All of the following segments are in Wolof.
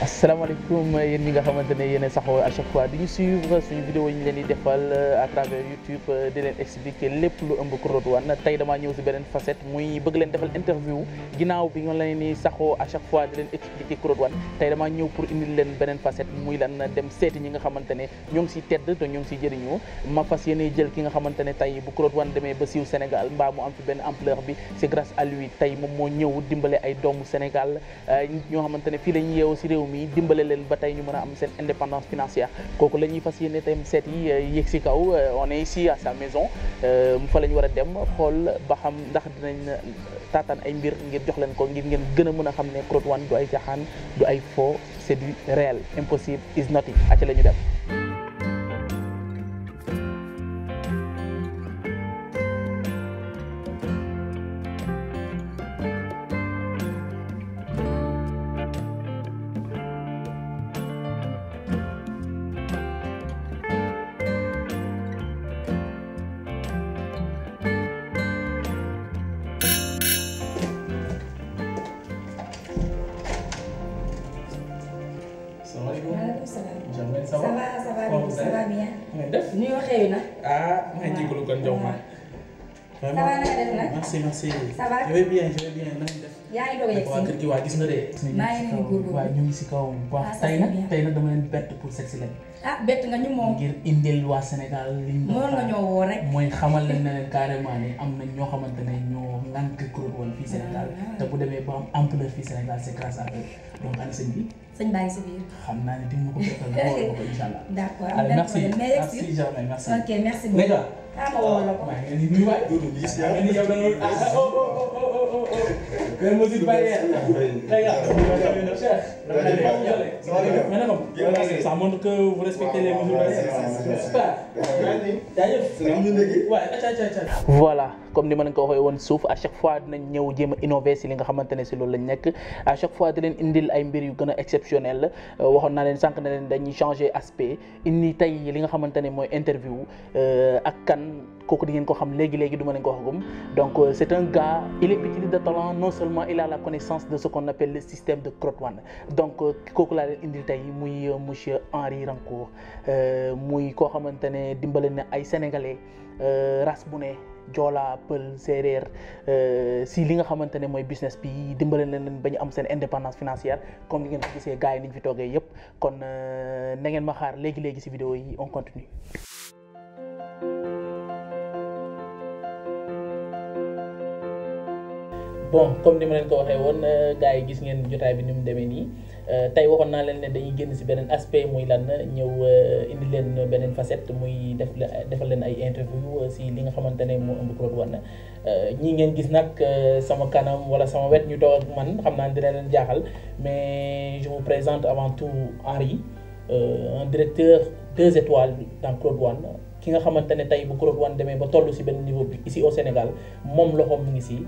asalaamaaleykum yéen ñi nga xamante ne yéen a saxoo à chaque fois di ñu suivre suñu vidéo yi ñu leen di defal à travers YouTube di leen expliquer lépp lu ëmb Code One tey damaa ñëw si beneen facette muy bëgg leen defal interview ginnaaw bi nga leen di saxoo à chaque fois di leen expliquer Code One tey damaa ñëw pour indil leen beneen facette muy lan dem seeti ñi nga xamante ne ñoo ngi siy tedd te ñoo ngi siy jëriñoo ma fas yéene jël ki nga xamante ne tey bu Code One demee ba siiw Sénégal mbaa mu am fi benn ampleur bi c'est grâce à lui tey moom moo ñëw dimbale ay doomu Sénégal ñoo xamante ne fii la ñu yeewoo si réew mi dimbale leen ba tey ñu mën a am seen indépendance financière kooku la ñuy fas yéene tey seet yi yéeg si kaw on est ici à sa maison fa la ñu war a dem xool ba xam ndax dinañ taataan ay mbir ngir jox leen ko ngir ngeen gën a mën a xam ne Code One du ay caaxaan du ay faux c'est du réel impossible is nothing acca la ñu dem. Waaleykum salaam. Jamel ça va bien. nga def nuyoo xewi na. maa ngi jégalu kon jox ma. ça va na nga def nag. merci. ça va. je vais bien na nga def. yaa ngi doog a yegg waa kër gi waa gis nga de. maa ngi leen di góorgóorlu waaw ñu ngi si kaw bu baax. tey nag dama leen bett pour seet si leen. ah bett nga ñu moom. ngir indil waa Sénégal liñ mënoon nga ñoo woo rek. mooy xamal leen ne leen carrément ni am na ñoo xamante ne ñoo ŋànk Code One fii Sénégal te bu demee ba am ampleur fii Sénégal c'est grâce à eux donc ana sëñ bi. sëñ baa ngi si biir. xam naa ne di nga ko fekkal nga woo ko incha allah. d'accord allez merci merci Germaine merci. ok merci beaucoup. Léga. ah ma woo la ko. maa ngi leen di nuyu waay. gis nga ni yow da nga benn mesure barrière. Léga. Cheikh. Ça montre que vous respectez les mesures barrières. Super. Voilà comme ni ma leen ko waxee woon suuf à chaque fois dinañ ñëw jéem a innover si li nga xamante ne si loolu lañ nekk à chaque fois di leen indil ay mbir yu gën a exceptionnel waxoon naa leen sànq ne leen dañuy changer aspect indi tey li nga xamante ne mooy interview ak kan kooku di ngeen ko xam léegi du ma leen ko waxagum donc c'est un gars il est pétri de talent non seulement il a la connaissance de ce qu'on appelle le système de Code One donc kooku laa leen indil tey muy monsieur Henri Rancourt muy koo xamante ne dimbale na ay sénégalais race bu ne Joola Pël Séeréer si li nga xamante ne mooy business bi dimbale leen ba ñu am seen indépendance financière comme ni ngeen ko gisee gars yi ni ñu fi toogee yëpp kon na ngeen ma xaar léegi si vidéo yi on continue. bon comme ni ma leen ko waxee woon gars yi gis ngeen jotaay bi ni mu demee nii tey waxoon naa leen ne dañuy génn si beneen aspect muy lan ñëw indi leen beneen facette muy defal leen ay interview si li nga xamante ne moo ëmb Code One ñii ngeen gis nag sama kanam wala sama wet ñu toog ak man xam naa dina leen jaaxal mais je vous présente avant tout Henri un directeur 2 étoiles dans Code One ki nga xamante ne tey bu Code One demee ba toll si benn niveau bi ici au Sénégal moom loxoom mi ngi si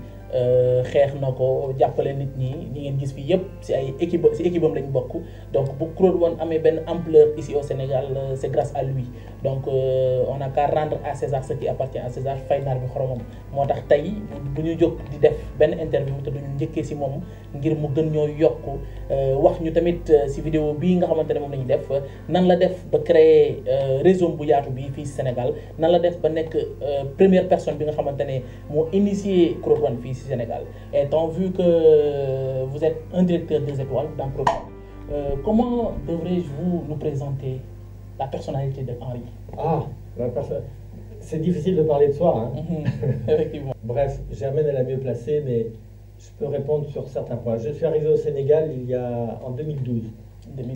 xeex na ko jàppale nit ñi ngeen gis fii yëpp si ay équipe am lañ bokk donc bu Code One amee benn ampleur ici au Sénégal c'est grâce à lui donc on a qu'à rendre à César ce qui appartient à César fay naar bi xoromam moo tax tey bu ñu jóg di def benn interview te duñu njëkkee si moom ngir mu gën ñoo yokk wax ñu tamit si vidéo bii nga xamante ne moom la ñuy def nan la def ba créer réseau bu yaatu bi fii Sénégal nan la def ba nekk première personne bi nga xamante ne moo initié Code One fii si Sénégal étant vu que vous êtes un directeur 2 étoiles dans Code One comment devrais-je vous nous présenter la personnalité de Henri? C'est difficile de parler de soi, hein. Effectivement. Bref, Germaine est la mieux placée, mais je peux répondre sur certains points. Je suis arrivé au Sénégal en 2012.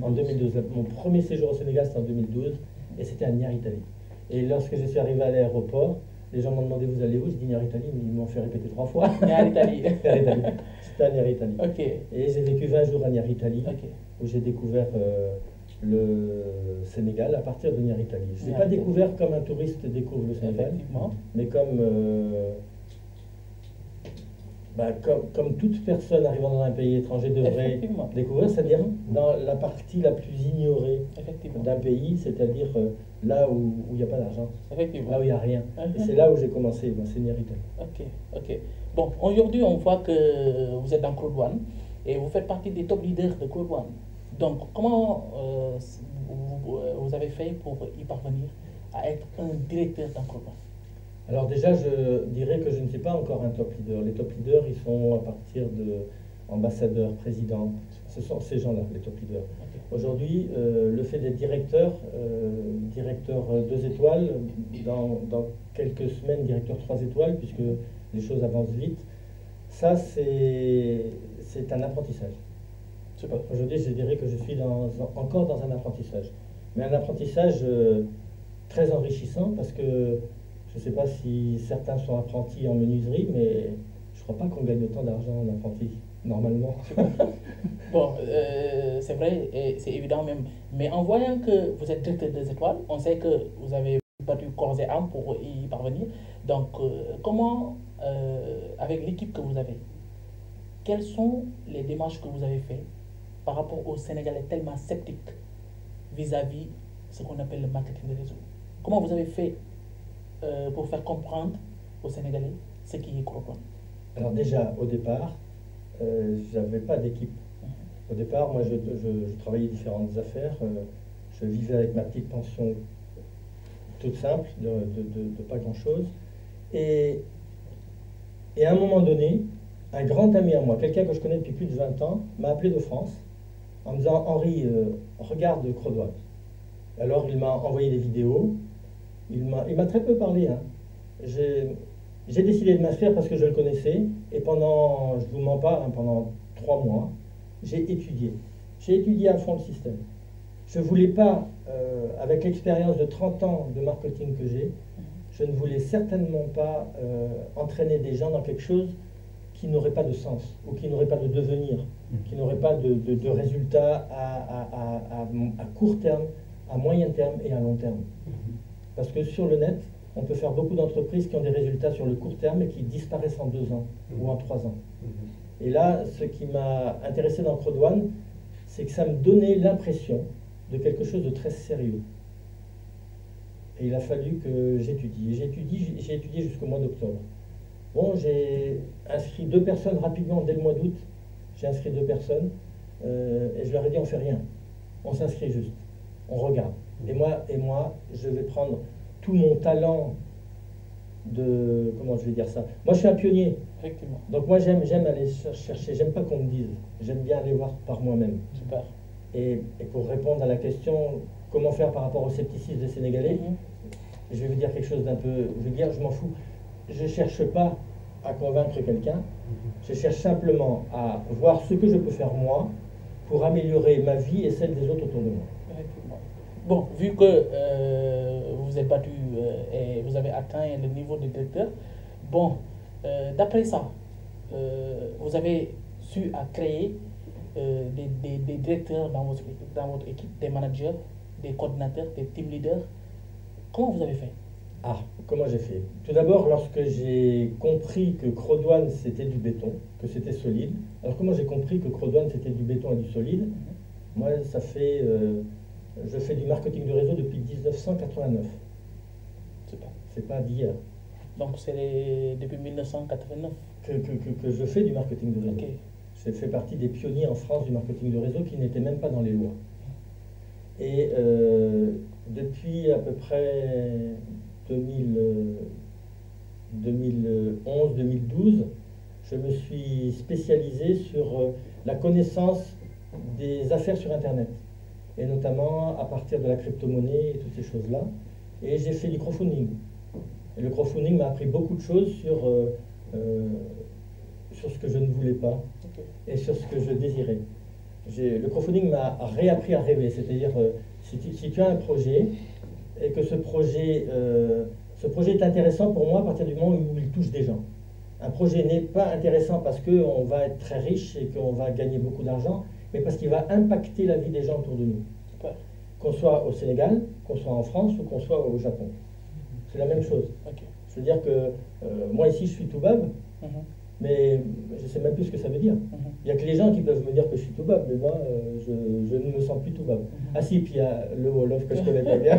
En 2012. Mon premier séjour au Sénégal, c'était en 2012, et c'était à Niary-Tally. Et lorsque je suis arrivé à l'aéroport, les gens m'ont demandé vous allez où? Je dis Niary-Tally, mais ils m'ont fait répéter 3 fois. Niary-Tally. C'était à Niary-Tally. Ok. Et j'ai vécu 20 jours à Niary-Tally, Ok. où j'ai découvert le Sénégal à partir de Niary-Tally. Je ne l'ai pas découvert comme un touriste découvre le Sénégal, Effectivement. mais comme toute personne arrivant dans un pays étranger devrait Effectivement. découvrir, c'est-à-dire dans la partie la plus ignorée Effectivement. d'un pays, c'est-à-dire là où il n'y a pas d'argent, Effectivement. là où il n'y a rien. Et c'est là où j'ai commencé, c'est Niary-Tally. Ok. Bon, aujourd'hui, on voit que vous êtes dans Code One et vous faites partie des top leaders de Code One. Donc, comment vous avez fait pour y parvenir à être un directeur d'Ancroban? Alors déjà, je dirais que je ne suis pas encore un top leader. Les top leaders, ils sont à partir de ambassadeurs, présidents. Ce sont ces gens-là, les top leaders. Ok. Aujourd'hui, le fait d'être directeur, directeur 2 étoiles, dans quelques semaines, directeur 3 étoiles, puisque les choses avancent vite, ça, c'est un apprentissage. Aujourd'hui, je dirais que je suis encore dans un apprentissage. Mais un apprentissage très enrichissant, parce que je ne sais pas si certains sont apprentis en menuiserie, mais je ne crois pas qu'on gagne autant d'argent en apprenti, normalement. Bon, c'est vrai, et c'est évident même. Mais en voyant que vous êtes directeur des étoiles, on sait que vous avez battu corps et âme pour y parvenir. Donc, comment, avec l'équipe que vous avez, quelles sont les démarches que vous avez faites par rapport aux Sénégalais tellement sceptiques vis-à-vis de ce qu'on appelle le marketing de réseau? Comment vous avez fait pour faire comprendre aux Sénégalais ce qui est Croquant? Alors déjà, au départ, je n'avais pas d'équipe. Au départ, moi, je travaillais différentes affaires. Je vivais avec ma petite pension toute simple, de pas grand-chose. Et à un moment donné, un grand ami à moi, quelqu'un que je connais depuis plus de 20 ans, m'a appelé de France en me disant « Henri, regarde Crodoine ». Alors, il m'a envoyé des vidéos. Il m'a très peu parlé. Hein. J'ai décidé de m'inscrire parce que je le connaissais. Et pendant, je ne vous mens pas, hein, pendant 3 mois, j'ai étudié. J'ai étudié à fond le système. Je ne voulais pas, avec l'expérience de 30 ans de marketing que j'ai, je ne voulais certainement pas entraîner des gens dans quelque chose qui n'aurait pas de sens, ou qui n'aurait pas de devenir, qui n'aurait pas de résultats à court terme, à moyen terme et à long terme. Parce que sur le net, on peut faire beaucoup d'entreprises qui ont des résultats sur le court terme et qui disparaissent en 2 ans ou en 3 ans. Et là, ce qui m'a intéressé dans Crodoine, c'est que ça me donnait l'impression de quelque chose de très sérieux. Et il a fallu que j'étudie. J'ai étudié jusqu'au mois d'octobre. Bon, j'ai inscrit 2 personnes rapidement dès le mois d'août. J'ai inscrit 2 personnes et je leur ai dit on fait rien. On s'inscrit juste. On regarde. Et moi, je vais prendre tout mon talent de... Comment je vais dire ça? Moi, je suis un pionnier. Effectivement. Donc moi, j'aime aller chercher. J'aime pas qu'on me dise. J'aime bien aller voir par moi-même. Super. Et pour répondre à la question, comment faire par rapport au scepticisme des Sénégalais, je vais vous dire quelque chose d'un peu... Je veux dire, je m'en fous. Je ne cherche pas à convaincre quelqu'un. Je cherche simplement à voir ce que je peux faire moi pour améliorer ma vie et celle des autres autour de moi. Effectivement. Bon, vu que vous vous êtes battu et vous avez atteint le niveau de directeur, bon, d'après ça, vous avez su à créer des directeurs dans votre équipe, des managers, des coordinateurs, des team leaders. Comment vous avez fait? Ah, comment j'ai fait? Tout d'abord, lorsque j'ai compris que Crodoine c'était du béton, que c'était solide. Alors comment j'ai compris que Crodoine c'était du béton et du solide? Moi, ça fait... je fais du marketing de réseau depuis 1989. C'est pas d'hier. Donc c'est depuis 1989 que je fais du marketing de réseau. Okay. J'ai fait partie des pionniers en France du marketing de réseau qui n'étaient même pas dans les lois. Et depuis à peu près 2011-2012, je me suis spécialisé sur la connaissance des affaires sur Internet, et notamment à partir de la crypto-monnaie et toutes ces choses-là. Et j'ai fait du crowdfunding. Et le crowdfunding m'a appris beaucoup de choses sur ce que je ne voulais pas et sur ce que je désirais. Le crowdfunding m'a réappris à rêver, c'est-à-dire si tu as un projet et que ce projet est intéressant pour moi à partir du moment où il touche des gens. Un projet n'est pas intéressant parce qu'on va être très riche et qu'on va gagner beaucoup d'argent, mais parce qu'il va impacter la vie des gens autour de nous. Qu'on soit au Sénégal, qu'on soit en France ou qu'on soit au Japon. C'est la même chose. Okay. C'est-à-dire que moi ici je suis toubab, mais je ne sais même plus ce que ça veut dire. Il n'y a que les gens qui peuvent me dire que je suis toubab, mais moi je ne me sens plus toubab. Ah si, puis il y a le Wolof que je connais pas bien.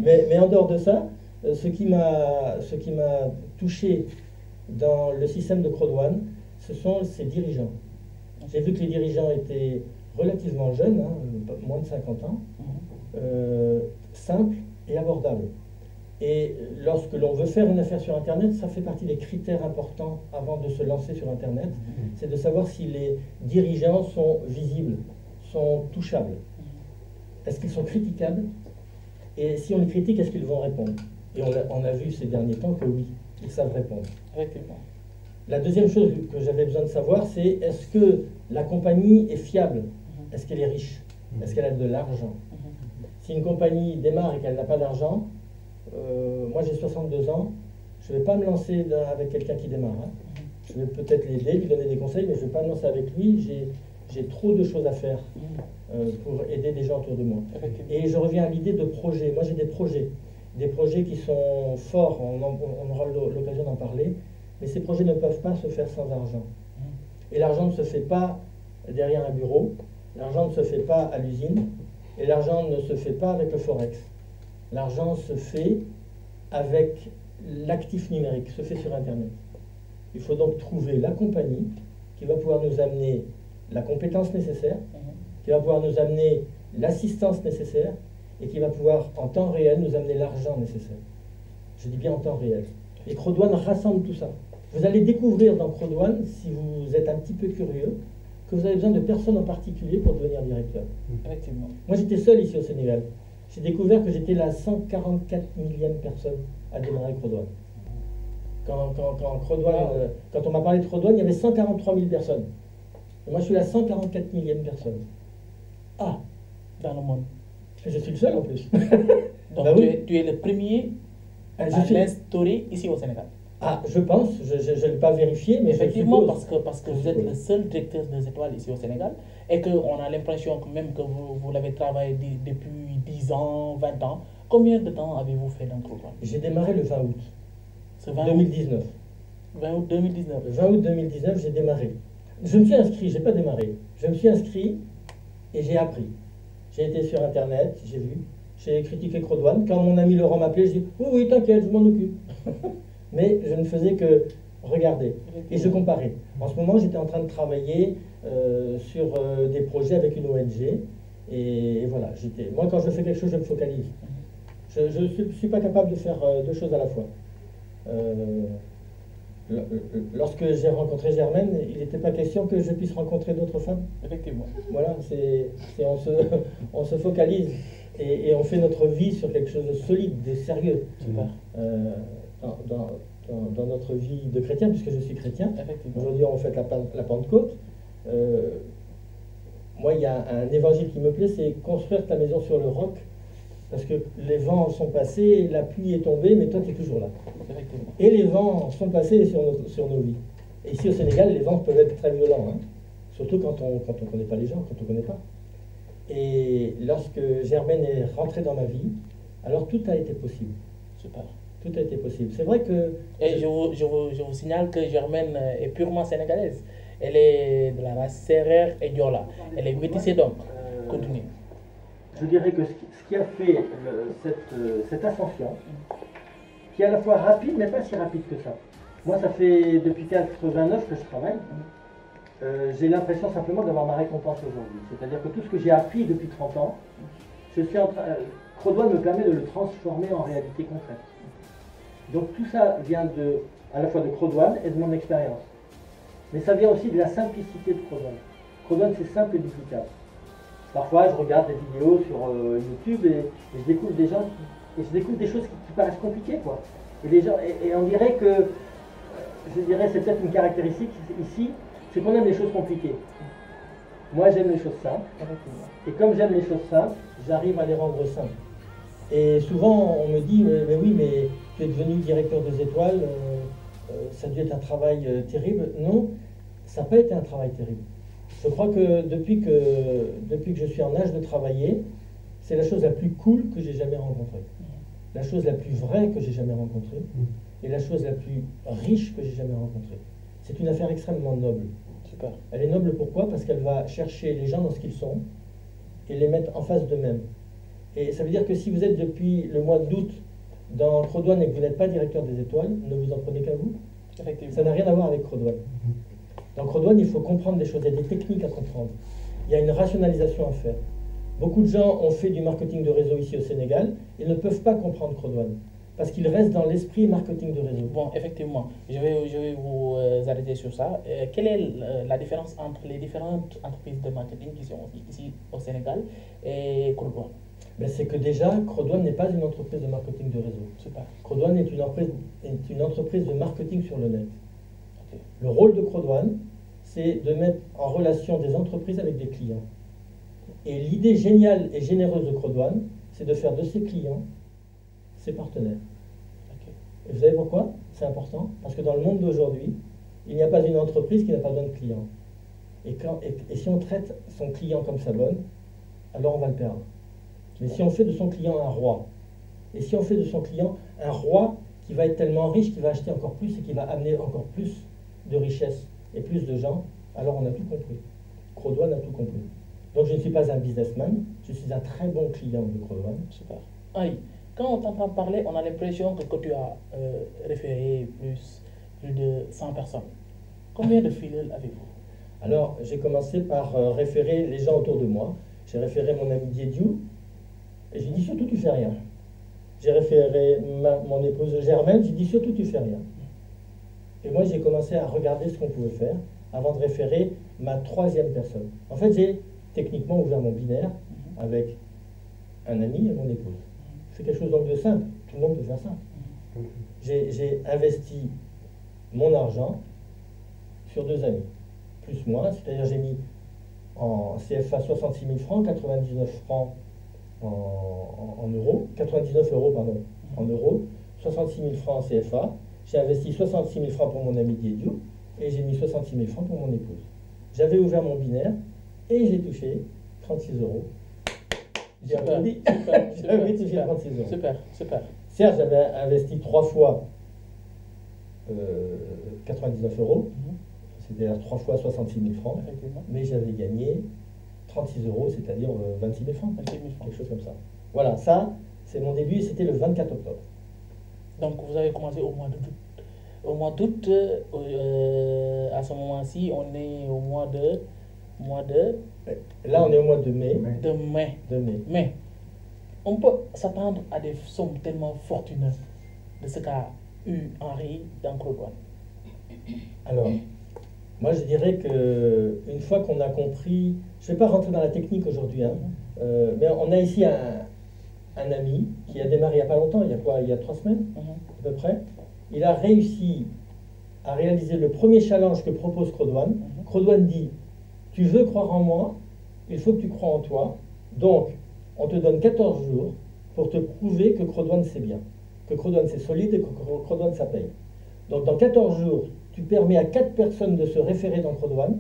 mais en dehors de ça, ce qui m'a touché dans le système de Crodoine, ce sont ses dirigeants. J'ai vu que les dirigeants étaient relativement jeune, hein, moins de 50 ans, simple et abordable. Et lorsque l'on veut faire une affaire sur Internet, ça fait partie des critères importants avant de se lancer sur Internet, c'est de savoir si les dirigeants sont visibles, sont touchables. Est-ce qu'ils sont critiquables? Et si on les critique, est-ce qu'ils vont répondre? Et on a vu ces derniers temps que oui, ils savent répondre. Effectivement. La deuxième chose que j'avais besoin de savoir, c'est est-ce que la compagnie est fiable? Est-ce qu'elle est riche? Est-ce qu'elle a de l'argent? Si une compagnie démarre et qu'elle n'a pas d'argent, moi j'ai 62 ans, je ne vais pas me lancer avec quelqu'un qui démarre. Hein. Je vais peut-être l'aider, lui donner des conseils, mais je ne vais pas me lancer avec lui. J'ai trop de choses à faire pour aider des gens autour de moi. Et je reviens à l'idée de projet. Moi j'ai des projets qui sont forts, on aura l'occasion d'en parler, mais ces projets ne peuvent pas se faire sans argent. Et l'argent ne se fait pas derrière un bureau, l'argent ne se fait pas à l'usine, et l'argent ne se fait pas avec le Forex. L'argent se fait avec l'actif numérique, se fait sur Internet. Il faut donc trouver la compagnie qui va pouvoir nous amener la compétence nécessaire, qui va pouvoir nous amener l'assistance nécessaire et qui va pouvoir en temps réel nous amener l'argent nécessaire. Je dis bien en temps réel. Et Crodouane rassemble tout ça. Vous allez découvrir dans Crodouane, si vous êtes un petit peu curieux, que vous avez besoin de personne en particulier pour devenir directeur. Effectivement. Moi j'étais seul ici au Sénégal. J'ai découvert que j'étais la 144 millième personne à démarrer Crodouane. Quand on m'a parlé de Crodouane, il y avait 143 000 personnes. Et moi je suis la 144 millième personne. Ah, dans le monde. Je suis le seul en plus. Donc bah oui. tu es le premier à l'instaurer ici au Sénégal. Ah, je pense, je ne l'ai pas vérifié, mais effectivement, parce que vous êtes le seul directeur des étoiles ici au Sénégal et qu'on a l'impression que même que vous l'avez travaillé depuis 10 ans, 20 ans. Combien de temps avez-vous fait dans Crodouane? J'ai démarré le 20 août Ce 20 2019. 20 août 2019. Le 20 août 2019, j'ai démarré. Je me suis inscrit, je n'ai pas démarré. Je me suis inscrit et j'ai appris. J'ai été sur Internet, j'ai vu, j'ai critiqué Crodouane. Quand mon ami Laurent m'appelait, je dis « Oui, oui, t'inquiète, je m'en occupe ». Mais je ne faisais que regarder et je comparais. En ce moment, j'étais en train de travailler sur des projets avec une ONG. Et voilà, moi, quand je fais quelque chose, je me focalise. Je ne suis pas capable de faire deux choses à la fois. Lorsque j'ai rencontré Germaine, il n'était pas question que je puisse rencontrer d'autres femmes. Effectivement. Voilà, on se focalise et on fait notre vie sur quelque chose de solide, de sérieux. Dans notre vie de chrétien, puisque je suis chrétien. Aujourd'hui, on fête la Pentecôte. Moi, il y a un évangile qui me plaît, c'est construire ta maison sur le roc, parce que les vents sont passés, la pluie est tombée, mais toi, tu es toujours là. Et les vents sont passés sur nos vies. Et ici, au Sénégal, les vents peuvent être très violents, hein, surtout quand on ne connaît pas les gens, quand on ne connaît pas. Et lorsque Germaine est rentrée dans ma vie, alors tout a été possible. Super. Tout a été possible. C'est vrai que... Et je vous signale que Germaine est purement sénégalaise. Elle est de la race Sérère et Diola. Elle est métissée donc. Continue. Je dirais que ce qui a fait cette ascension, qui est à la fois rapide, mais pas si rapide que ça. Moi, ça fait depuis 89 que je travaille. J'ai l'impression simplement d'avoir ma récompense aujourd'hui. C'est-à-dire que tout ce que j'ai appris depuis 30 ans, Crodouane me permet de le transformer en réalité concrète. Donc tout ça vient à la fois de Crodouane et de mon expérience. Mais ça vient aussi de la simplicité de Crodouane. Crodouane, c'est simple et duplicable. Parfois, je regarde des vidéos sur YouTube et je découvre des gens et je découvre des choses qui paraissent compliquées, quoi. Et on dirait que, je dirais, c'est peut-être une caractéristique ici, c'est qu'on aime les choses compliquées. Moi, j'aime les choses simples. Et comme j'aime les choses simples, j'arrive à les rendre simples. Et souvent, on me dit, mais oui, mais tu es devenu directeur des étoiles, ça a dû être un travail terrible. Non, ça n'a pas été un travail terrible. Je crois que depuis que je suis en âge de travailler, c'est la chose la plus cool que j'ai jamais rencontrée. La chose la plus vraie que j'ai jamais rencontrée. Et la chose la plus riche que j'ai jamais rencontrée. C'est une affaire extrêmement noble. Super. Elle est noble pourquoi? Parce qu'elle va chercher les gens dans ce qu'ils sont et les mettre en face d'eux-mêmes. Et ça veut dire que si vous êtes depuis le mois d'août dans Crodouane et que vous n'êtes pas directeur des étoiles, ne vous en prenez qu'à vous. Ça n'a rien à voir avec Crodouane. Dans Crodouane, il faut comprendre des choses, il y a des techniques à comprendre. il y a une rationalisation à faire. Beaucoup de gens ont fait du marketing de réseau ici au Sénégal et ne peuvent pas comprendre Crodone parce qu'ils restent dans l'esprit marketing de réseau. Bon, effectivement, je vais vous arrêter sur ça. Quelle est la différence entre les différentes entreprises de marketing qui sont ici au Sénégal et Crodone? Ben, c'est que déjà, Crodone n'est pas une entreprise de marketing de réseau. Super. Crodone est une entreprise de marketing sur le net. Ok. Le rôle de Crodone, c'est de mettre en relation des entreprises avec des clients. Et l'idée géniale et généreuse de Crodone, c'est de faire de ses clients ses partenaires. Ok. Et vous savez pourquoi? C'est important. Parce que dans le monde d'aujourd'hui, il n'y a pas une entreprise qui n'a pas besoin de clients. Et si on traite son client comme sa bonne, alors on va le perdre. Mais si on fait de son client un roi, et si on fait de son client un roi qui va être tellement riche qu'il va acheter encore plus et qui va amener encore plus de richesse et plus de gens, alors on a tout compris. Crodone a tout compris. Donc je ne suis pas un businessman, je suis un très bon client de Crodone. Super. Aïe, quand on t'entend parler, on a l'impression que tu as référé plus de 100 personnes. Combien de fidèles avez-vous? Alors j'ai commencé par référer les gens autour de moi. J'ai référé mon ami Diediou, et j'ai dit surtout tu fais rien. J'ai référé mon épouse Germaine, j'ai dit surtout tu fais rien. Et moi j'ai commencé à regarder ce qu'on pouvait faire avant de référer ma troisième personne. En fait j'ai techniquement ouvert mon binaire avec un ami et mon épouse. C'est quelque chose donc de simple, tout le monde peut faire ça. J'ai investi mon argent sur 2 amis, plus moi, c'est-à-dire j'ai mis en CFA 66 000 francs, 99 francs en euros, 99 euros pardon, en euros, 66 000 francs en CFA. J'ai investi 66 000 francs pour mon ami Diediou et j'ai mis 66 000 francs pour mon épouse. J'avais ouvert mon binaire et j'ai touché 36 euros. J'ai applaudi. J'avais touché 36 euros. Super, super. Certes, j'avais investi 3 fois 99 euros, c'est-à-dire 3 fois 66 000 francs, Effectivement. mais j'avais gagné 36 euros, c'est-à-dire 26 000 francs, 26 000 francs. quelque chose comme ça. Voilà, ça, c'est mon début et c'était le 24 octobre. Donc vous avez commencé au mois d'août. Au mois d'août, à ce moment-ci, on est au mois de Là, on est au mois de mai. mai. De mai. Mais on peut s'attendre à des sommes tellement fortuneuses de ce qu'a eu Henri dans Crodone. Alors, moi je dirais que une fois qu'on a compris, je ne vais pas rentrer dans la technique aujourd'hui, hein, mais on a ici un ami qui a démarré il n'y a pas longtemps, il y a 3 semaines à peu près. Il a réussi à réaliser le premier challenge que propose Crodone. Crodone dit, tu veux croire en moi, il faut que tu crois en toi. Donc, on te donne 14 jours pour te prouver que Crodone c'est bien, que Crodone c'est solide et que Crodone ça paye. Donc dans 14 jours, tu permets à 4 personnes de se référer dans Crodone.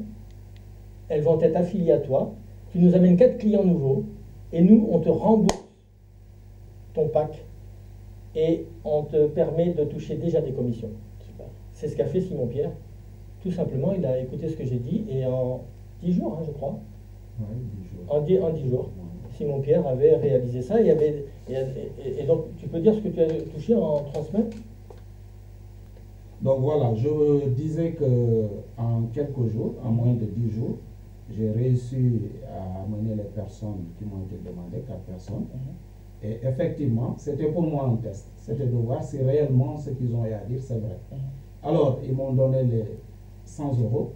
Elles vont être affiliées à toi. Tu nous amènes 4 clients nouveaux et nous, on te rembourse ton pack et on te permet de toucher déjà des commissions. Super. C'est ce qu'a fait Simon Pierre. Tout simplement, il a écouté ce que j'ai dit et en 10 jours, hein, je crois, Ouais, 10 jours. en 10 jours, Simon Pierre avait réalisé ça. Et donc, tu peux dire ce que tu as touché en 3 semaines? Donc voilà, je disais que en quelques jours, en moins de 10 jours, j'ai réussi à amener les personnes qui m'ont été demandées, 4 personnes. Et effectivement, c'était pour moi un test. C'était de voir si réellement ce qu'ils ont eu à dire, c'est vrai. Alors, ils m'ont donné les 100 euros.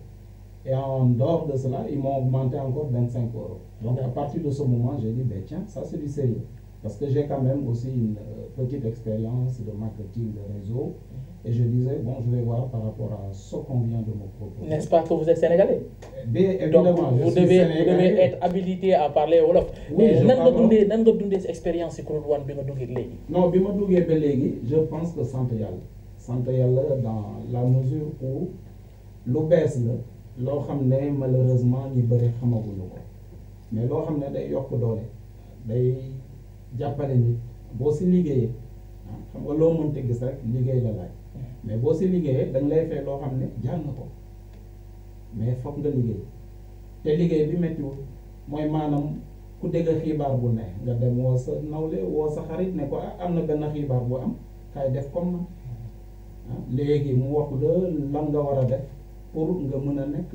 Et en dehors de cela, ils m'ont augmenté encore 25 euros. Donc à partir de ce moment, j'ai dit, ben tiens, ça c'est du sérieux. Parce que j'ai quand même aussi une petite expérience de marketing de réseau. Et je disais, bon, je vais voir par rapport à ce qu'on vient de me proposer. N'est-ce pas que vous êtes sénégalais? Bien évidemment, Donc, je vous suis devez sénégalais. être habilité à parler wolof. Oui, je nan nga parle. dundee nan nga dundee cette expérience ci Crodone bi nga duggee léegi. Non, bi ma duggee ba léegi, je pense que sant yàlla dans la mesure où lu bees la loo xam ne malheureusement ñi bëri xamaguñu ko mais loo xam ne day yokk doole day jàppale nit boo si liggéeyee xam nga loo mënte gis rek liggéey la laaj mais boo si liggéeyee dañ lay fay loo xam ne jàng ko mais foog nga liggéey te liggéey bi méttiwul mooy maanaam ku dégg xibaar bu neex nga dem woo sa nawle woo sa xarit ne ko am na benn xibaar bu am kay def comme man léegi mu wax la lan nga war a def pour nga mën a nekk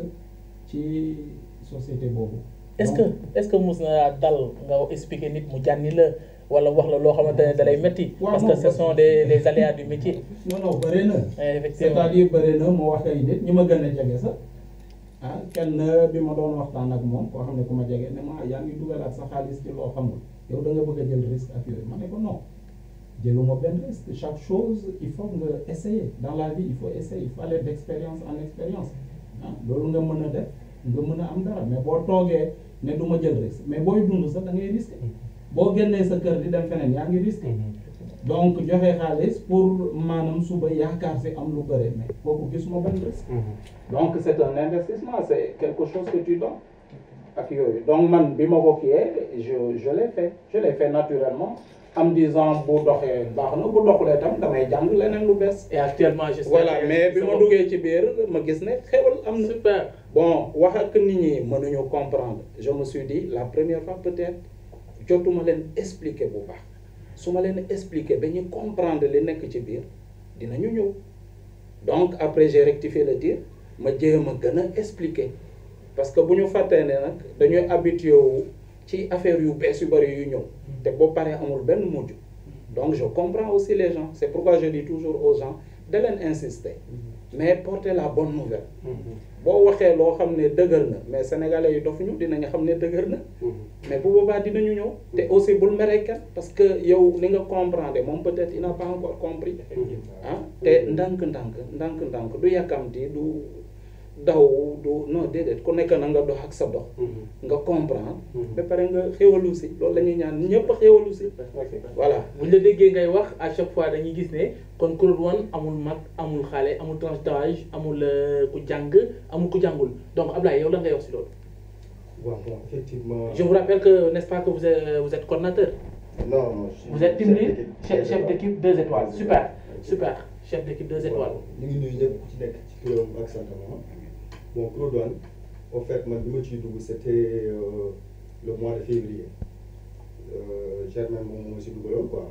ci société boobu. est-ce que mus na dal nga expliquer nit mu jànni la wala wax la loo xamante ne da lay métti. parce que ce sont les aléas du métier. non bëri na. effectivement c'est-à-dire bëri na mu wax ay nit ñi ma gën a jege sax kenn bi ma doon waxtaan ak moom koo xam ne ku ma jege ne ma yaa ngi dugalaat sa xaalis ci loo xamul yow da nga bëgg a jël risque ak yooyu ma ne ko non jëluma benn risque chaque chose il faut nga essayer dans la vie il faut essayer il faut aller d'expérience en expérience loolu nga mën a def nga mën a am dara mais boo toogee ne du ma jël risque mais booy dund sax da ngay risque boo génnee sa kër di dem feneen yaa ngi risque donc joxe xaalis pour maanaam suba yaakaar si am lu bëre mais kooku gisuma benn risque donc c'est un investissement c'est quelque chose que tu donnes ak yooyu donc man bi ma ko kiiyee je l'ai fait naturellement en disant bu doxee baax na bu doxulee tam damay jàng leneen lu bees. et actuellement je voilà mais bi ma duggee ci biir ma gis ne xewal am na. super bon wax ak nit ñi mënuñu comprendre je me suis dit la première fois peut-être jotuma leen expliquer bu baax su ma leen expliquer ba ñu comprendre li nekk ci biir dinañu ñëw donc après j'ai rectifié le tir ma jéem a gën a expliquer parce que bu ñu fàttee ne nag dañuy habitué wu ci affaire yu bees yu bëri yu ñëw te boo paree amul benn mujj donc je comprends aussi les gens c'est pourquoi je dis toujours aux gens de leen insister mais porter la bonne nouvelle boo waxee loo xam ne dëgër na mais sénégalais yi dofuñu dinañu xam ne dëgër na mais bu boobaa dinañu ñëw te aussi bul mere kenn parce que yow ni nga comprendre moom peut-être il n'a pas encore compris te ndànk-ndànk du yàkkamti du daw du non déedéet ku nekk na nga dox ak sa dox nga comprendre ba pare nga xéwalu si loolu la ñuy ñaan ñëpp xéwalu si voilà buñ la déggee ngay wax à chaque fois dañuy gis ne kon Claude Wane amul mag amul xale amul tranche d'âge amul ku jàng amul ku jàngul donc Ablaye yow la ngay wax si loolu. Bon, effectivement. Je vous rappelle que n'est-ce pas que vous êtes coordinateur. Non, vous êtes team lead, chef d'équipe 2 étoiles. Super, super, chef d'équipe 2 étoiles. Nous sommes ñëpp ku ci nekk ci turam ak santam. Bon, Claude Wane, en fait, man bi ma ciy dugg c'était le mois de février. Germain moom moo si duggaloon quoi.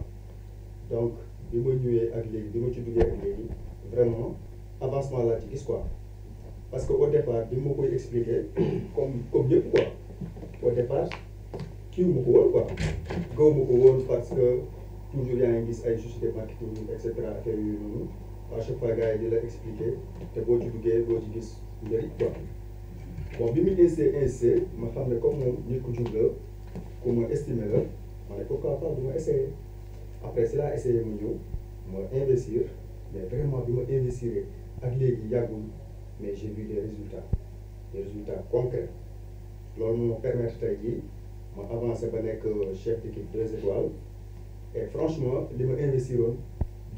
Donc bi ma ñëwee ak léegi bi ma ci duggee ak léegi vraiment avancement laa ci gis quoi. Parce que au départ bi ma koy expliquer comme ñëpp quoi. Au départ kii wu ma ko woon quoi. Gaw ma ko woon parce que toujours yaa ngi gis ay société marketing et cetera affaire yooyu noonu à chaque fois gars yi di la expliquer te boo ci duggee doo ci gis njëriñ quoi. Bon bi mu insisté ma xam ne comme moom nit ku jub la ku ma estimé la ma ne pourquoi pas du ma essayer après si laa essayé ma ñëw ma investir mais vraiment bi ma investir ak léegi yàggul mais j'ai vu des résultats concrets loolu moo permettre tey jii ma avancé ba nekk chef d'équipe 2 étoiles et franchement li ma investiroon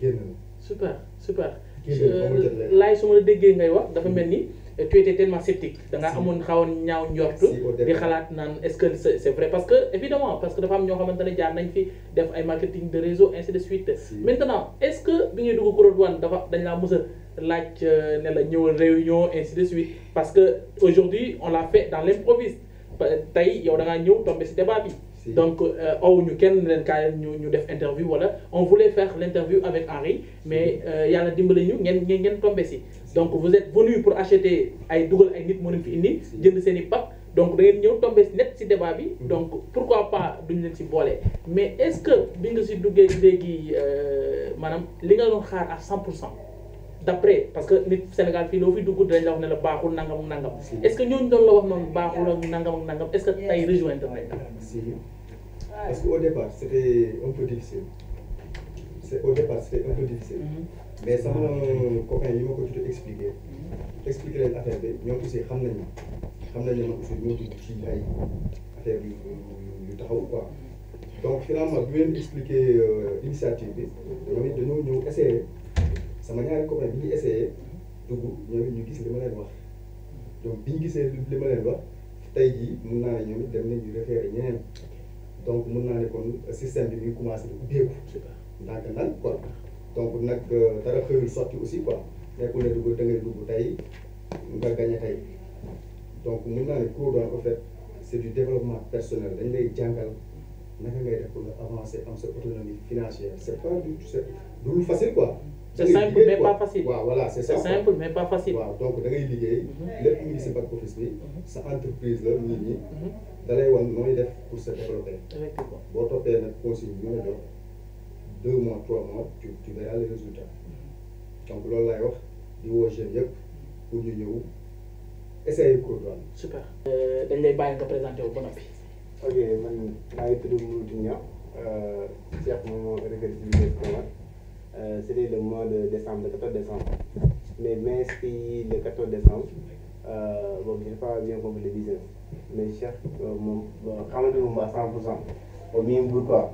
génn na. super super. génn laay su ma la déggee ngay wax dafa mel ni tu étais tellement sceptique da nga amoon xawoon ñaaw njort di xalaat naan est-ce que c'est vrai parce que évidemment parce que dafa am ñoo xamante ne jaar nañ fi def ay marketing de réseau ainsi de suite. Maintenant est-ce que bi ngay dugg Claude Wane dafa dañ laa mës a laaj ne la ñëwal réunion ainsi de suite parce que aujourd'hui on l'a fait dans l'improviste tey yow da ngaa ñëw tombé ci débat bi. Donc ñu kenn leen kaay ñu def interview wala on voulait faire l'interview avec Henri mais yàlla dimbali ñu ngeen tombé ci. Donc vous êtes venu pour acheter ay dugal ay nit moo leen fi indi jënd seen i pack donc da ngeen ñëw tombé net ci débat bi donc pourquoi pas duñ leen ci boole mais est-ce que bi nga ci duggee léegi maanaam li nga doon xaar à 100% d'après parce que nit Sénégal fii loo fi dugg dañ la wax ne la baaxul nangam ak nangam est-ce que ñooñu doon la wax noonu baaxul ak nangam ak nangam est-ce que tey rejoindre nañ la. Si. Parce qu'au départ c'était un peu difficile. Au départ c'était un peu difficile. Mais sama copain yi ma ko jot a expliquer leen affaire bi ñoom aussi xam nañ ne man aussi ñoo dugg ci ay affaire yu taxaw quoi. Donc finalement bi leen expliquer initiative bi ñoom it dañoo ñëw essayer sama ñaari copain bi ñu essayer dugg ñoom it ñu gis li ma leen wax donc bi ñu gisee li ma leen wax tey jii mun naa ne ñoom it dem nañ ñu référé ñeneen donc mun naa ne kon système bi ñu commencé di ubbeeku ndànk quoi. Donc nag dara xëyul sotti aussi quoi nekkul ne dugg da ngay dugg tey nga gagné tey donc mun naa ne Claude Wane en fait c'est du développement personnel dañ lay jàngal naka ngay def pour nga avancer am sa autonomie financière c'est pas du lu facile quoi. c'est simple mais pas facile. waaw voilà c'est ça. c'est simple mais pas facile. waaw donc da ngay liggéey. lépp mu ngi si back office bi. sa entreprise la nit ñi. da lay wan nooy def pour se développer. effectivement boo toppee nag consigne bi nga jox 2 mois 3 mois tu verras les résultats donc loolu laay wax di woo jeunes yëpp pour ñu ñëw essayer Corodone. super. dañ lay bàyyi nga présenté wu ba noppi. ok man maa ngi tudd Mouloudou Niang Cheikh moom moo recruté ci Corodone c'était le mois de décembre le 14 décembre mais si le 14 décembre bon je n'ai pas bien compris le business mais Cheikh moom xamante ne moom à 100% au même bout quoi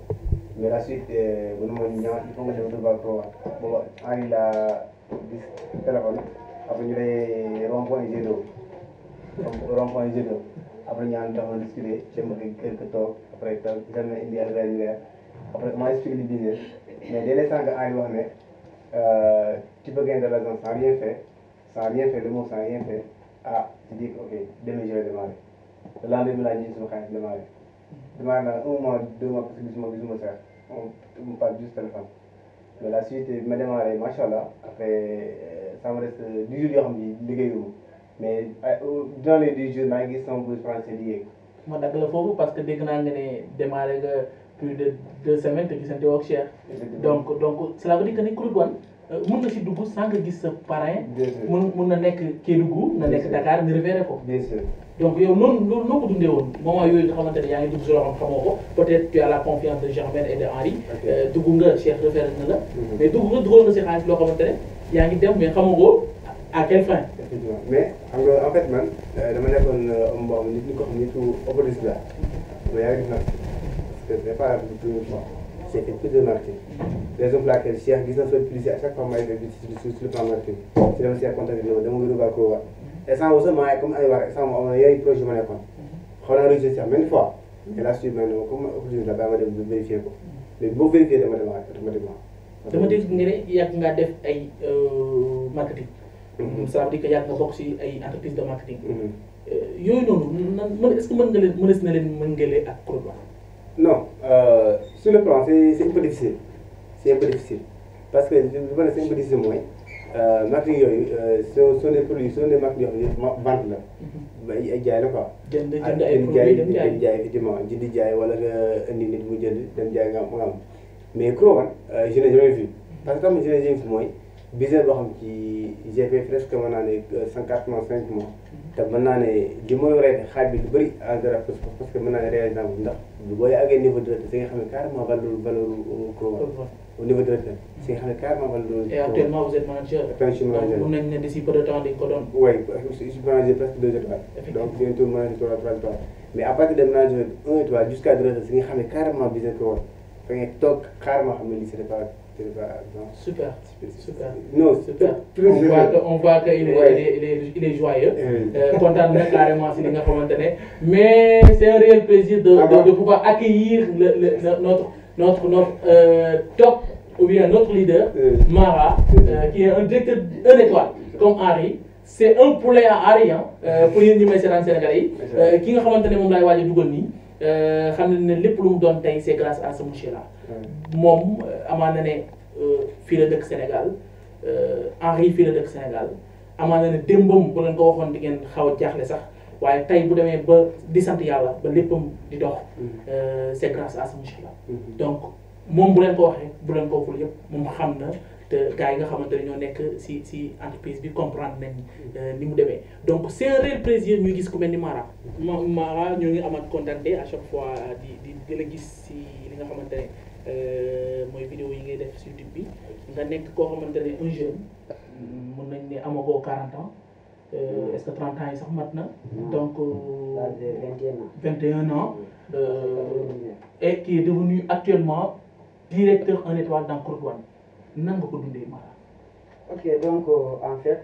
mais la suite bu ma ñëwaat il faut nga dem Touba Corodone bon Henri la gis téléphone après ñu lay rond-point G2 rond-point G2 après ñu ànd taxaw discuter jéem a quelque toog après taw gis nañ indi ay weer après maa expliqué le business mais dès l'instant que Henri wax ne tu peux gagner de l'argent sans rien faire le mot sans rien faire ah je dis ok demain je vais démarrer le lendemain laa ñëw sama xaalis démarrer naa 1 mois 2 mois parce que gisuma ça on parle juste téléphone mais la suite bi ma démarré macha allah après ça me reste 10 jours yoo xam ni liggéeyuma mais dans les 10 jours maa ngi gis sama bourse français liggéey. ma dagg la foofu parce que dégg naa nga ne démarré nga plus de 2 semaines te gisante woo ak Cheikh. donc cela veut dire que ni Corodone mën nga si dugg sans nga gis sa parrain. mun na nekk Kédougou nga nekk Dakar nga référé ko. bien sûr. donc yow noonu loolu noo ko dundee woon moment yooyu nga xamante ne yaa ngi dugg si loo xam xamoo ko peut-être tu as la confiance de Germaine et de Henri. dugg nga Cheikh référé na la. mais dugal nga si xaalis loo xamante ne yaa ngi dem mais xamoo ko à quelle fin. effectivement mais xam nga en fait man dama nekkoon homme boo xam nit ñi ko xam nitu opportuniste la mais yaa ngi gis nag parce que c'est pas la première fois j'ai fait plus de marketing raison pour laquelle Cheikh gis na sa publicité à chaque fois may def sur le plan marketing si dama Cheikh contacté na dama gën a ko wax instant boobu sax maa ngi comme ay wax instant moom am na yeneen projet ma nekkoon xaw naa réussir Cheikh même fois mais la suite maintenant comme opportunité la bàyyi ma dem vérifier ko mais boo vérifier dama dem automatiquement. dama dégg nga ne yàgg ngaa def ay marketing. ça veut dire que yàgg nga bokk si ay entreprise de marketing. yooyu noonu est-ce que mënees na leen mëngale ak Corodone. non sur le plan c'est un peu difficile parce que li ma ne c'est un peu difficile mooy marketing yooyu sont des produits sont des marques yoo xam ne vente la. ay jaay la quoi. jënd ay produits dem jaay effectivement jëndi jaay wala nga indi nit mu jënd dem jaay nga am mais Corodone je n'ai jamais vu parce que tam je n'ai jamais vu mooy business boo xam ci j'ai fait presque mën naa ne 4 mois 5 mois te mën naa ne li mooy waree xaaj bi lu bëri en dara parce que mën naa ne réalisé ndax booy àggee niveau directeur si nga xam ne carrément valeur Corodone au niveau directeur si nga xam ne carrément valeur. et actuellement vous êtes manager. donc mun nañ ne d'ici peu de temps dañ ko doon. oui je suis manager presque 2 étoiles. donc bientôt manager 3 étoiles mais à partir de manager 1 étoile jusqu'à directeur si nga xam ne carrément business Corodone da ngay toog carrément xam ne lii c'est pas. Super. Non, super. On voit que il est joyeux. Content carrément si li nga xamante ne mais c'est un réel plaisir de pouvoir accueillir notre top ou bien notre leader Mara qui est un directeur 1 étoile comme Henri. C'est un poulet à Henri pour yéen ñi may seetaan Sénégalais yi ki nga xamante ne moom laay waaj a dugal nii xam ne lépp lu mu doon tey c'est grâce à ce monsieur là. moom amaana ne fii la dëkk Sénégal Henri fii la dëkk Sénégal amaana ne démbam bu leen ko waxoon di ngeen xaw a jaaxle sax waaye tey bu demee ba di sant yàlla ba léppam di dox c'est grâce à ce monsieur là. donc moom bu leen ko waxee bu leen ko waxul yëpp moom xam na te gars yi nga xamante ne ñoo nekk si entreprise bi comprendre nañ ni mu demee donc c'est un réel plaisir ñuy gis ku mel ni Mara. Mara ñoo ngi amaat contenté à chaque fois di la gis si li nga xamante ne mooy vidéo yi ngay def sur YouTube bi nga nekk koo xamante ne un jeune mën nañ ne amagoo 40 ans est-ce que 30 ans yi sax mat na. donc 21 ans et qui est devenu actuellement directeur 1 étoile dans Corodone nan nga ko dundee Mara. ok donc en fait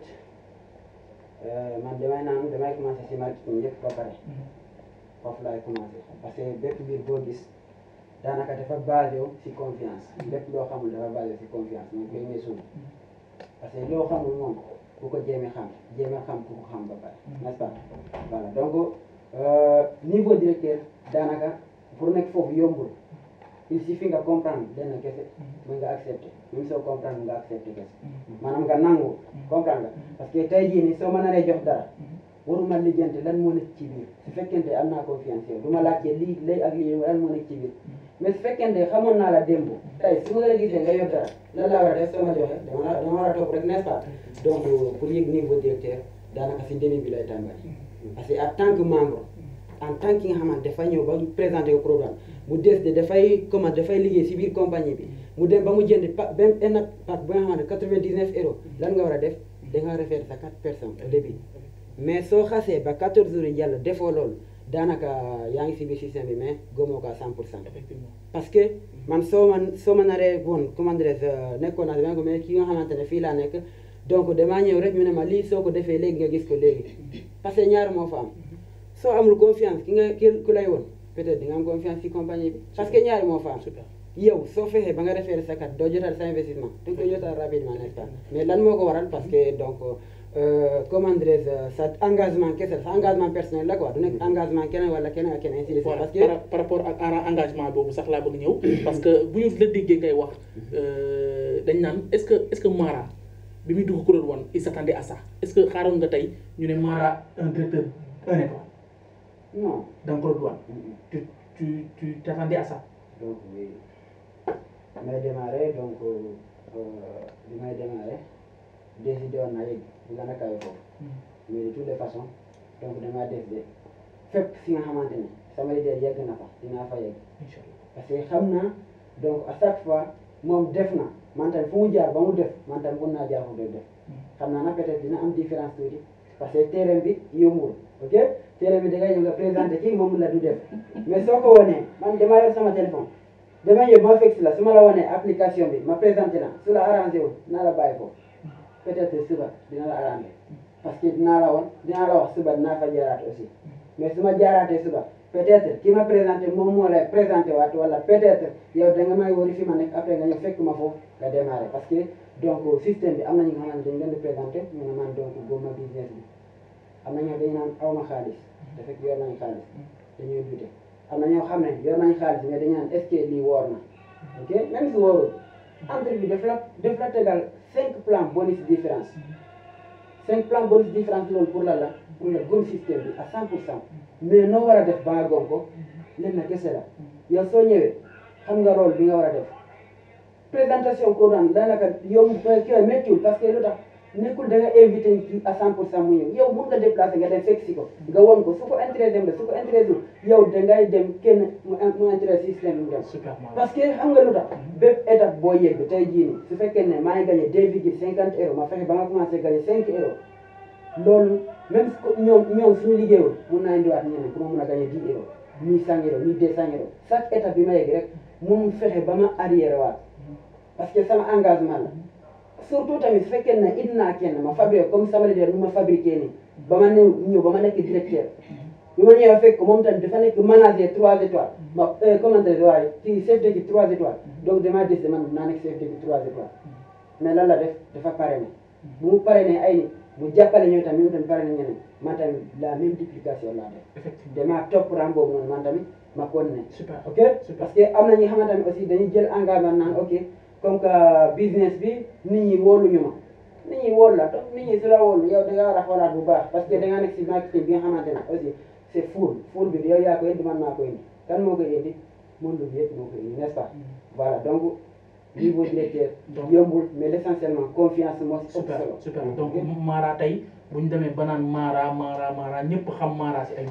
man damay commencer ci marketing yëpp ba pare foofu laay commencer parce que bépp biir boo gis daanaka dafa basé wu ci confiance lépp loo xamul dafa basé ci confiance moom koy suuf parce que loo xamul moom ku ko jéem a xam ku ko xam ba pare n'est-ce pas voilà donc niveau directeur daanaka pour nekk foofu yombul il suffit nga comprendre lenn kese mën nga accepter même soo comprendre nga accepter kese maanaam nga nangu comprendre nga parce que tey jii nii soo ma naree jox dara waruma lijjante lan moo nekk ci biir su fekkente am naa confiance yow du ma laajte lii ak lii lan moo nekk ci biir mais su fekkente xamoon naa la démb tey su ma la gisee nga yor dara lan laa war a def soo ma joxe dama war a topp rek n'est-ce pas donc pour yëg niveau directeur daanaka si début bi lay tàmbali parce que en tant que membre en tant que nga xamante dafa ñëw ba présenté ko programme mu décidé dafay comment dafay liggéey si biir compagnie bi mu dem ba mu jënd benn part bu nga xamante 99 euros lan nga war a def da nga war a faire sa 4 personnes au début mais soo xasee ba 14 jours yi jàll defoo loolu daanaka yaa ngi si biir système bi mais gëmoo ko à 100%. parce que man soo ma naree bon comment dirais-je nekkoon naa dama ko mais ki nga xamante ne fii laa nekk donc damaa ñëw rek ñu ne ma lii soo ko defee léegi nga gis ko léegi parce que ñaar moo fa am soo amul confiance ku lay woon peut-être di nga am confiance ci compagnie bi parce que ñaari moo fa am yow soo fexee ba nga référé sa carte doo jotal sa investissement da nga koy jotal rapidement n'est-ce pas mais lan moo ko waral parce que donc comment dirais-je sa engagement kese sa engagement personnel la quoi du nekk engagement keneen wala keneen ak keneen ainsi de suite parce que par rapport ak engagement boobu sax laa bëgg ñëw parce que bu ñu la déggee ngay wax dañ naan est-ce que Mara bi muy dugg Code One il s'attendait à ça est-ce que xaaroon nga tey ñu ne Mara un directeur un étoile non dans Code One tu t'attendais à ça donc oui may démarré donc bi may démarré décidé woon naa yëg bu gën a kawe foofu mais de toutes les façons donc damaa décidé fépp si nga xamante ne sama leader yegg na fa dinaa fa yegg parce que xam naa donc à chaque fois moom def na man tamit fu mu jaar ba mu def man tamit mun naa jaar fu def xam naa nag peut-être dina am différence tuuti parce que terrain bi yombul ok terrain bi da ngay ñëw nga présenté kii moom la du def mais soo ko wanee man damaa yor sama téléphone dama ñëw ma fekk si la su ma la wanee application bi ma présenté la su la arrangé wul dinaa la bàyyi foofu peut-être suba dina la arrangé parce que dinaa la wax suba dinaa fa jaaraat aussi mais su ma jaaraatee suba peut-être ki ma présenté moom moo lay présenté waat wala peut-être yow da nga may wari fi ma nekk après nga ñëw fekk ma foofu nga démarré parce que donc système bi am na ñu nga xamante dañ leen di présenté ñu ne man donc góob ma business bi am na ñoo dañu naan aw ma xaalis dafa fekk yor nañu xaalis dañuy dute am na ñoo xam ne yor nañu xaalis mais dañu naan est-ce que lii woor na ok même si wóorul entre bi daf la tegal 5 plans bonus différence 5 plans bonus différence loolu pour la pour la gom système bi à 100% mais noo war a def ba nga gom ko leen na kese la yow soo ñëwee xam nga rôle bi nga war a def présentation programme daanaka yow kii méttiwul parce que lu tax nekkul da nga invité kii à 100% mu ñëw yow mun nga déplacer nga dem fekk si ko nga won ko su ko intéressé dem la su ko intéressé yow dangay dem kenn mu intéressé système bi dem parce que xam nga lu tax bépp étape boo yegg tey jii nii su fekkee ne maa ngi gagné 2,50 euros ma fexe ba nga commencé gagné 5 euros loolu même ñoom suñu liggéeyul mun naa indiwaat ñeneen pour ma mun a gagné 10 euros ñii 100 euros ñii 200 euros chaque étape bi ma yegg rek mun fexe ba ma arrière waat parce que sama engagement la surtout tamit su fekkee ne indi naa kenn ma fabriqué comme sama leader nu ma fabriqué nii ba ma ñëw ba ma nekk directeur bi ma ñëwee fekk moom tamit dafa nekk manager 3 étoiles ma commentaire waaye ci chef d'équipe 3 étoiles donc damaa décidé man naa nekk chef d'équipe 3 étoiles mais lan la def dafa parrainé bu mu parrainé ay nit mu jàppale ñooy tamit tamit parrainé ñeneen man tamit la même duplication laa def damaa topp rang boobu noonu man tamit ma continué ok parce que am na ñi xamante tamit aussi dañuy jël engagement naan ok comme que business bi nit ñi wóoluñu ma nit ñi wóolu la donc nit ñi su la wóolu yow da nga war a xoolaat bu baax parce que da ngaa nekk si marketing bi nga xamante ne aussi c' est full bi yow yaa koy indi man maa koy indi kan moo koy indi monde bi yëpp moo koy indi n' est ce pas voilà donc niveau directeur yombul mais l' essentiellement confiance moo si ëpp solo super donc Mara tey bu ñu demee ba naan Mara ñëpp xam Mara si ay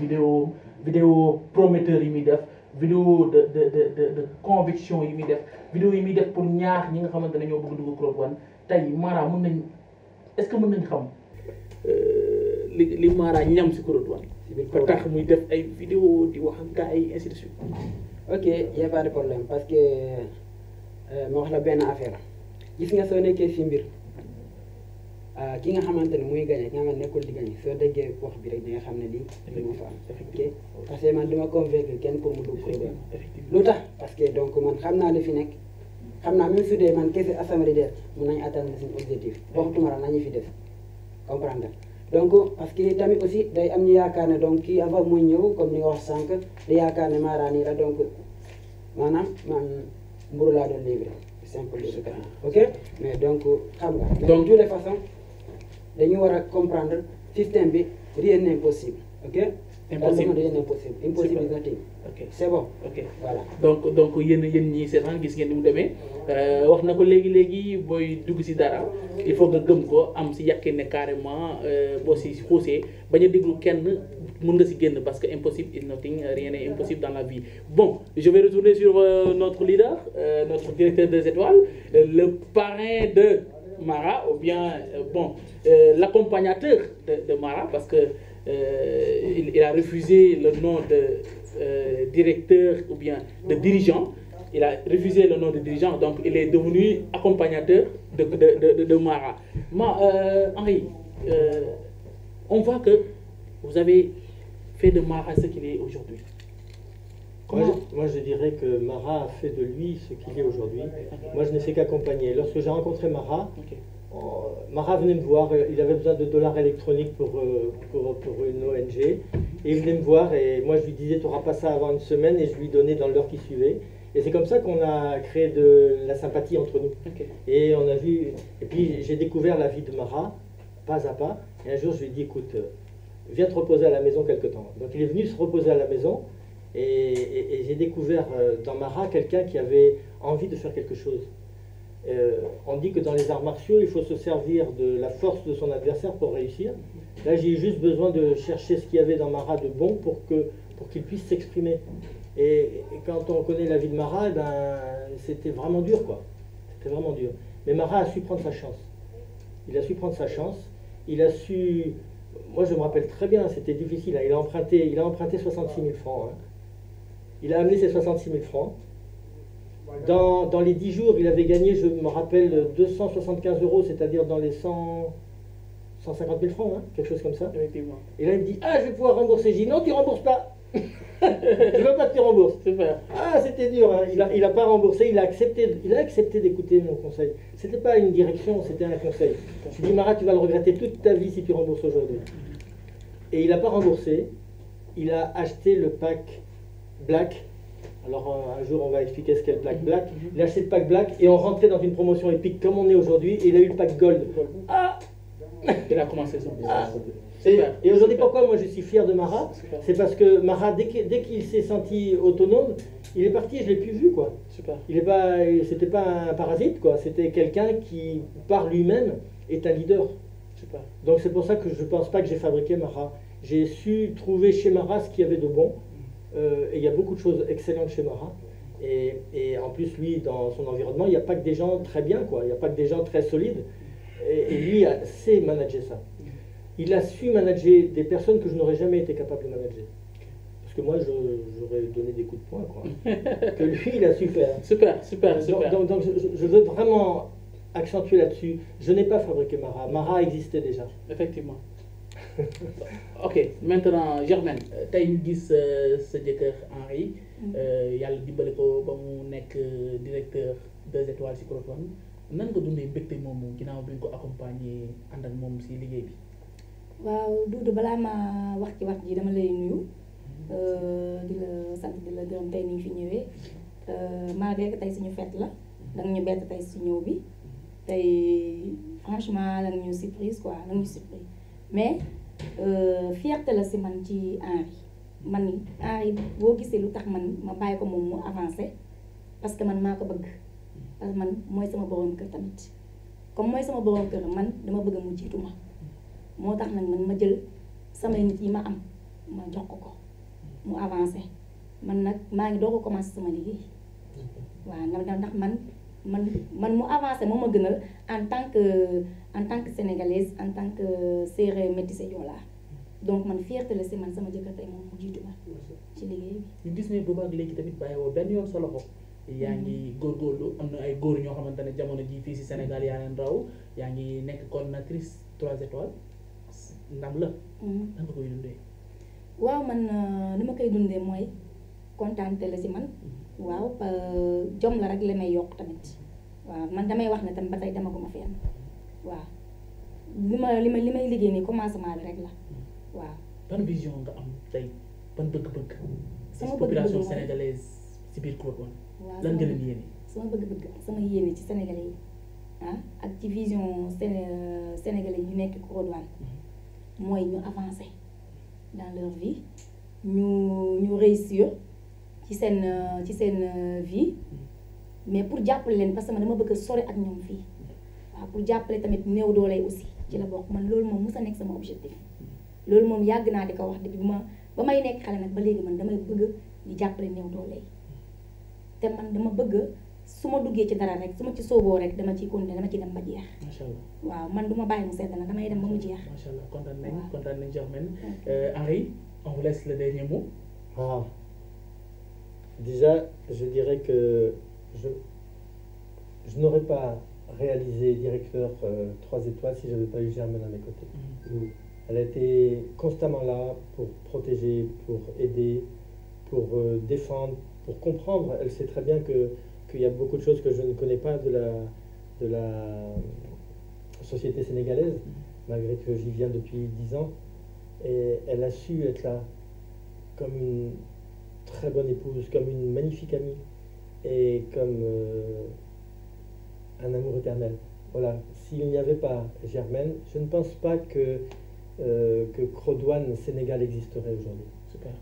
vidéo prometteur yi muy def vidéo de conviction yi muy def vidéo yi muy def pour ñaax ñi nga xamante ne ñoo bëgg dugg Code One tey Mara mën nañ est-ce que mën nañ xam li Mara ñam si Code One ba tax muy def ay vidéo di wax ak gars yi ainsi de suite. ok y a pas de problème parce que ma wax la benn affaire gis nga soo nekkee si mbir ki nga xamante ne muy gagné ki nga xam ne nekkul di gagné soo déggee wax bi rek da nga xam ne lii moo fa am ok parce que man duma convaincre kenn pour mu dugg Code One lu tax parce que donc man xam naa li fi nekk xam naa même su dee man kese assemblée leader mun nañu atteindre suñu objectif waxtuma la nañu fi def comprendre donc parce que tamit aussi day am ñu yaakaar ne donc kii avant muy ñëw comme ni nga wax sànq da yaakaar ne Mara nii la donc maanaam man mburu laa doon livré simple ok mais donc xam nga donc de toutes les façons dañu war a comprendre système bi rien n'est impossible ok Impossible. rien n'est impossible impossible is nothing ok c'est bon ok voilà donc yéen ñii seetaan gis ngeen ni mu demee wax na ko léegi booy dugg si dara il faut nga gëm ko am si yàqin ne carrément boo si xuusee bañ a déglu kenn mën nga si génn parce que impossible is nothing, rien n'est impossible dans la vie. Bon, je vais retourner sur notre leader, notre directeur des étoiles, le parrain de Mara, ou bien l'accompagnateur de Mara, parce que il a refusé le nom de directeur ou bien de dirigeant. Il a refusé le nom de dirigeant, donc il est devenu accompagnateur de Mara. Henri, on voit que vous avez fait de Mara ce qu'il est aujourd'hui. Moi, je dirais que Mara a fait de lui ce qu'il est aujourd'hui. Moi, je n'ai fait qu'accompagner. Lorsque j'ai rencontré Mara, Mara venait me voir, il avait besoin de dollars électroniques pour une ONG. Et il venait me voir et moi, je lui disais, tu n'auras pas ça avant une semaine, et je lui donnais dans l'heure qui suivait. Et c'est comme ça qu'on a créé de la sympathie entre nous. Et on a vu, et puis j'ai découvert la vie de Mara, pas à pas. Et un jour, je lui ai dit, écoute, viens te reposer à la maison quelque temps. Donc il est venu se reposer à la maison. Et j'ai découvert dans Mara quelqu'un qui avait envie de faire quelque chose. On dit que dans les arts martiaux, il faut se servir de la force de son adversaire pour réussir. Là, j'ai eu juste besoin de chercher ce qu'il y avait dans Mara de bon pour qu'il puisse s'exprimer. Et quand on connaît la vie de Mara, c'était vraiment dur, quoi. C'était vraiment dur. Mais Mara a su prendre sa chance. Il a su prendre sa chance. Il a su... Moi, je me rappelle très bien, c'était difficile. Hein. Il a emprunté 66 000 francs. Hein. Il a amené ses 66 000 francs. Dans les 10 jours, il avait gagné, je me rappelle, 275 €, c'est-à-dire dans les 150 000 francs, hein, quelque chose comme ça. Et là, il me dit, ah, je vais pouvoir rembourser. J'ai dit, non, tu ne rembourses pas. Je ne veux pas que tu rembourses. Ah, c'était dur. Hein. Il n'a pas remboursé, il a accepté d'écouter mon conseil. Ce n'était pas une direction, c'était un conseil. Je lui ai dit, Mara, tu vas le regretter toute ta vie si tu rembourses aujourd'hui. Et il n'a pas remboursé. Il a acheté le pack Black. Alors un jour on va expliquer ce qu'est le pack Black. Il a acheté le pack Black et on rentrait dans une promotion épique comme on est aujourd'hui et il a eu le pack Gold. Ah, il a commencé son business. Et aujourd'hui pourquoi moi je suis fier de Mara, c'est parce que Mara dès qu'il s'est senti autonome, il est parti et je ne l'ai plus vu quoi. Super. C'était pas un parasite quoi, c'était quelqu'un qui par lui-même est un leader. Super. Donc c'est pour ça que je ne pense pas que j'ai fabriqué Mara. J'ai su trouver chez Mara ce qu'il y avait de bon. Et il y a beaucoup de choses excellentes chez Mara. Et en plus, lui, dans son environnement, il n'y a pas que des gens très bien, quoi. Il n'y a pas que des gens très solides. Et lui sait manager ça. Il a su manager des personnes que je n'aurais jamais été capable de manager. Parce que moi, j'aurais donné des coups de poing, quoi. Que lui, il a su faire. Super. Donc je veux vraiment accentuer là-dessus. Je n'ai pas fabriqué Mara. Mara existait déjà. Effectivement. Ok, maintenant Germaine, tey ñu gis sa jëkkër Henri yàlla dimbali ko ba mu nekk directeur 2 étoiles ci Croton nan nga dundee mbégte moomu ginnaaw bi nga ko accompagner ànd ak moom ci liggéey bi. waaw Doudou balaa ma wax ci wax ji dama lay nuyu di la sant di la gërëm tey ni ñu fi ñëwee malgré que tey suñu fête la danga ñu bett tey si ñëw bi tey franchement danga ñu surprise quoi danga ñu surprise mais fierté la si man ci Henri Henri boo gisee lu tax man ma bàyyi ko moom mu avancé parce que man maa ko bëgg parce que man mooy sama borom kër tamit comme mooy sama borom kër man dama bëgg mu jiitu ma moo tax nag man ma jël samay nit yi ma am ma jox ko mu avancé man nag maa ngi doog a commencé sama liggéey waaw ndax man mu avancé moo ma gënal en tant que sénégalaise en tant que séeréer métissé Joola donc man fierté la si man sama jëkkër tey moom mu jiitu ma ci liggéey bi. ñu gis ne booba ak léegi tamit bàyyi woo benn yoon sa loxo. yaa ngi góorgóorlu am na ay góor ñoo xamante ne jamono ji fii si Sénégal yaa leen raw yaa ngi nekk coordinatrice 3 étoiles ndam la. nan nga koy dundee. waaw man li ma koy dundee mooy kontaante la si man. waaw jom la rek la may yokk tamit waaw man damay wax ne tam ba tey demaguma fenn waaw li may liggéey nii commencement bi rek la waaw. ban vision nga am tey ban bëgg-bëgg. sama population sénégalaise ci biir Claude Wane. waaw lan nga leen yéene. sama bëgg-bëgg sama yéene ci sénégalais yi ak ci vision sénégalais yu nekk Claude Wane mooy ñu avancer dans leur vie ñu réussir ci seen vie mais pour jàppale leen parce que man dama bëgg a sori ak ñoom fii waaw pour jàppale tamit néew doole aussi ci la bokk man loolu moom mës a nekk sama objectif loolu moom yàgg naa di ko wax depuis ba may nekk xale nag ba léegi man damay bëgg di jàppale néew doole yi te man dama bëgg su ma duggee ci dara rek su ma ci sooboo rek dama ciy continuer dama ci dem ba jeex. macha allah waaw man du ma bàyyi mu sedd na damay dem ba mu jeex. macha allah kontaan nañ Germaine. Henri on vous laisse le dernier mot. Ah. Déjà, je dirais que je n'aurais pas réalisé directeur 3 étoiles si je n'avais pas eu Germaine à mes côtés. Elle a été constamment là pour protéger, pour aider, pour défendre, pour comprendre. Elle sait très bien qu'il y a beaucoup de choses que je ne connais pas de la société sénégalaise, malgré que j'y viens depuis 10 ans. Et elle a su être là comme une très bonne épouse, comme une magnifique amie et comme un amour éternel. Voilà, s'il n'y avait pas Germaine, je ne pense pas que Claude Wane Sénégal existerait aujourd'hui. Super.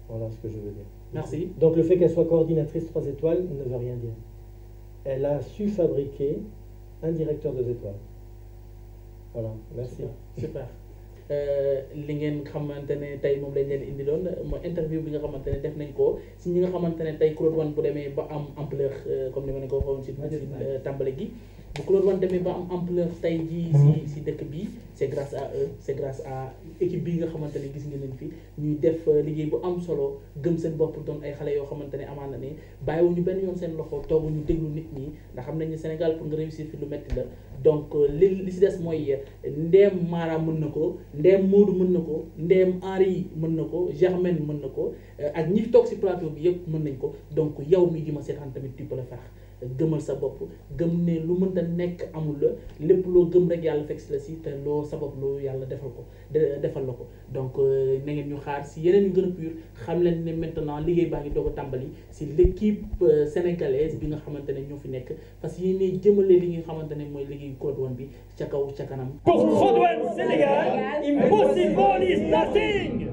Voilà ce que je veux dire. Merci. Donc le fait qu'elle soit coordinatrice 3 étoiles ne veut rien dire. Elle a su fabriquer un directeur 2 étoiles. Voilà, merci. Super. li ngeen xamante ne tey moom lañ leen indiloon mooy interview bi nga xamante ne def nañ ko si ñi nga xamante ne tey Claude Wane bu demee ba am ampleur comme ni ma leen ko waxoon si tàmbali gi bu Claude Wane demee ba am ampleur tey jii si dëkk bi c'est grâce à eux c'est grâce à équipe bi nga xamante ne gis nga leen fi ñuy def liggéey bu am solo gëm seen bopp doon ay xale yoo xamante ne amaan na ne bàyyiwuñu benn yoon seen loxo tooguñu déglu nit ñi ndax xam nañ ne Sénégal pour nga réussir fi lu metti la donc li si des mooy ndeem Mara mën na ko ndeem Modou mën na ko ndeem Henri mën na ko Germaine mën na ko ak ñi fi toog si plateau bi yëpp mën nañ ko donc yow mi di ma seetaan tamit tu peux le faire gëmal sa bopp gëm ne lu mënta nekk amul la lépp loo gëm rek yàlla fekk si la si te loo sabab loo yàlla defal ko defal la ko donc na ngeen ñu xaar si yeneen yu gën a pur xam leen ne maintenant liggéey baa ngi doog a tàmbali si l'équipe sénégalaise bi nga xamante ne ñoo fi nekk parce que yéen jëmale li nga xamante ne mooy liggéey Claude Wane bi ca kaw ca kanam. Pour Claude Wane Sénégal, impossible is nothing.